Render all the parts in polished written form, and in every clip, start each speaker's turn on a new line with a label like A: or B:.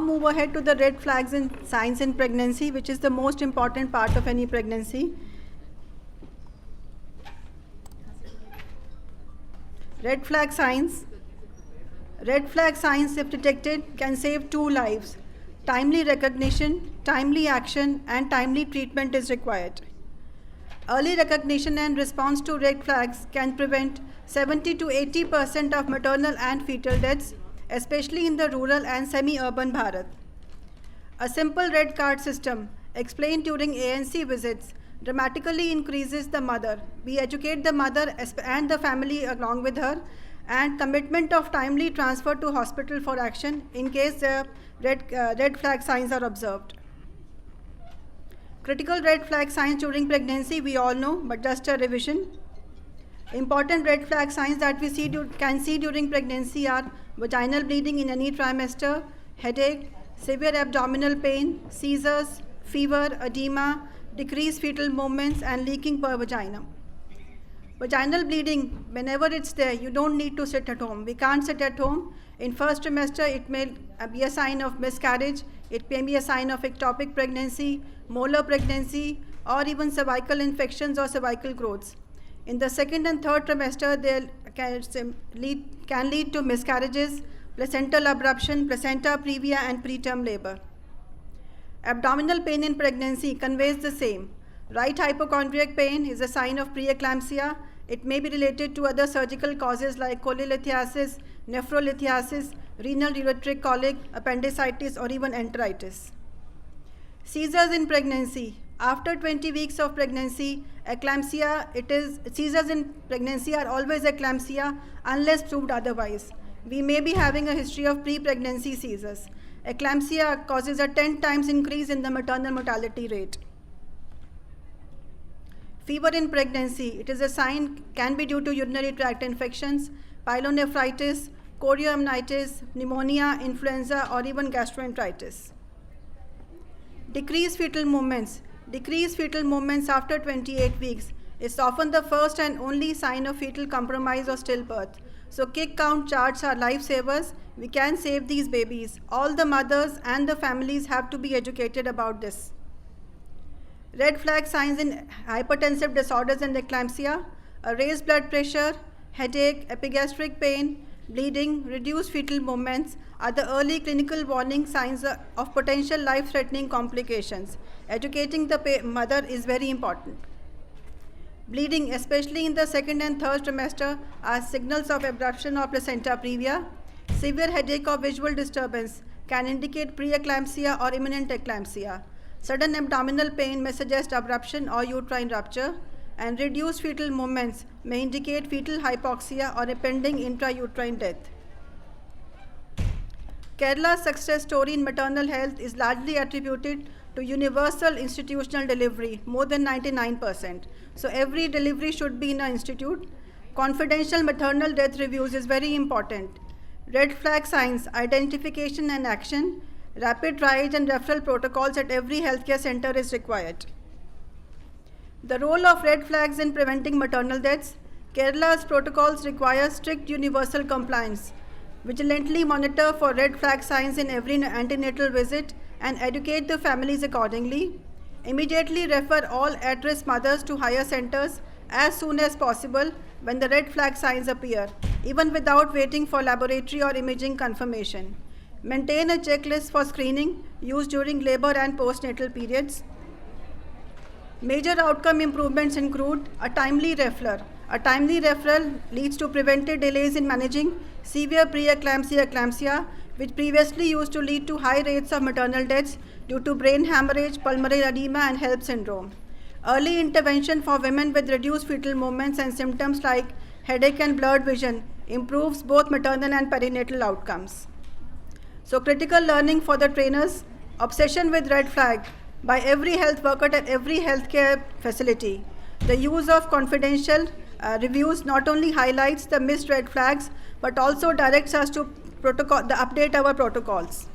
A: move ahead to the red flags and signs in pregnancy, which is the most important part of any pregnancy. Red flag signs. Red flag signs, if detected, can save 2 lives. Timely recognition, timely action, and timely treatment is required. Early recognition and response to red flags can prevent 70 to 80% of maternal and fetal deaths, especially in the rural and semi-urban Bharat. A simple red card system explained during ANC visits dramatically increases the mother. We educate the mother and the family along with her, and commitment of timely transfer to hospital for action in case the red flag signs are observed. Critical red flag signs during pregnancy we all know, but just a revision. Important red flag signs that we can see during pregnancy are vaginal bleeding in any trimester, headache, severe abdominal pain, seizures, fever, edema, decreased fetal movements, and leaking per vagina. Vaginal bleeding, whenever it's there, you don't need to sit at home. We can't sit at home. In first trimester, it may be a sign of miscarriage. It may be a sign of ectopic pregnancy, molar pregnancy, or even cervical infections or cervical growths. In the second and third trimester, they can lead to miscarriages, placental abruption, placenta previa, and preterm labor. Abdominal pain in pregnancy conveys the same. Right hypochondriac pain is a sign of preeclampsia. It may be related to other surgical causes like cholelithiasis, nephrolithiasis, renal ureteric colic, appendicitis, or even enteritis. Seizures in pregnancy. After 20 weeks of pregnancy, seizures in pregnancy are always eclampsia unless proved otherwise. We may be having a history of pre-pregnancy seizures. Eclampsia causes a 10 times increase in the maternal mortality rate. Fever in pregnancy, it is a sign, can be due to urinary tract infections, pyelonephritis, chorioamnitis, pneumonia, influenza, or even gastroenteritis. Decreased fetal movements. Decreased fetal movements after 28 weeks is often the first and only sign of fetal compromise or stillbirth. So kick count charts are lifesavers. We can save these babies. All the mothers and the families have to be educated about this. Red flag signs in hypertensive disorders and eclampsia, a raised blood pressure, headache, epigastric pain, bleeding, reduced fetal movements are the early clinical warning signs of potential life-threatening complications. Educating the mother is very important. Bleeding, especially in the second and third trimester, are signals of abruption or placenta previa. Severe headache or visual disturbance can indicate preeclampsia or imminent eclampsia. Sudden abdominal pain may suggest abruption or uterine rupture, and reduced fetal movements may indicate fetal hypoxia or a pending intrauterine death. Kerala's success story in maternal health is largely attributed to universal institutional delivery, more than 99%. So every delivery should be in an institute. Confidential maternal death reviews is very important. Red flag signs, identification and action. Rapid triage and referral protocols at every healthcare center is required. The role of red flags in preventing maternal deaths. Kerala's protocols require strict universal compliance. Vigilantly monitor for red flag signs in every antenatal visit and educate the families accordingly. Immediately refer all at-risk mothers to higher centers as soon as possible when the red flag signs appear, even without waiting for laboratory or imaging confirmation. Maintain a checklist for screening used during labor and postnatal periods. Major outcome improvements include a timely referral. A timely referral leads to preventive delays in managing severe preeclampsia, which previously used to lead to high rates of maternal deaths due to brain hemorrhage, pulmonary edema, and HELLP syndrome. Early intervention for women with reduced fetal movements and symptoms like headache and blurred vision improves both maternal and perinatal outcomes. So critical learning for the trainers, obsession with red flag by every health worker at every healthcare facility. The use of confidential reviews not only highlights the missed red flags, but also directs us to update our protocols.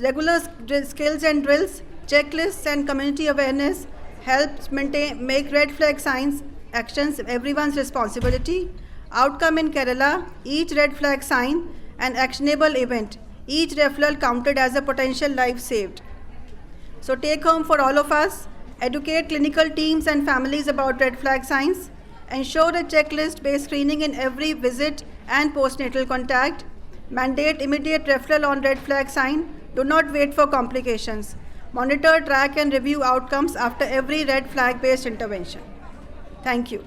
A: Regular skills and drills, checklists and community awareness helps make red flag signs actions everyone's responsibility. Outcome in Kerala, each red flag sign an actionable event. Each referral counted as a potential life saved. So take home for all of us: educate clinical teams and families about red flag signs, ensure a checklist-based screening in every visit and postnatal contact, mandate immediate referral on red flag sign, do not wait for complications, monitor, track and review outcomes after every red flag-based intervention. Thank you.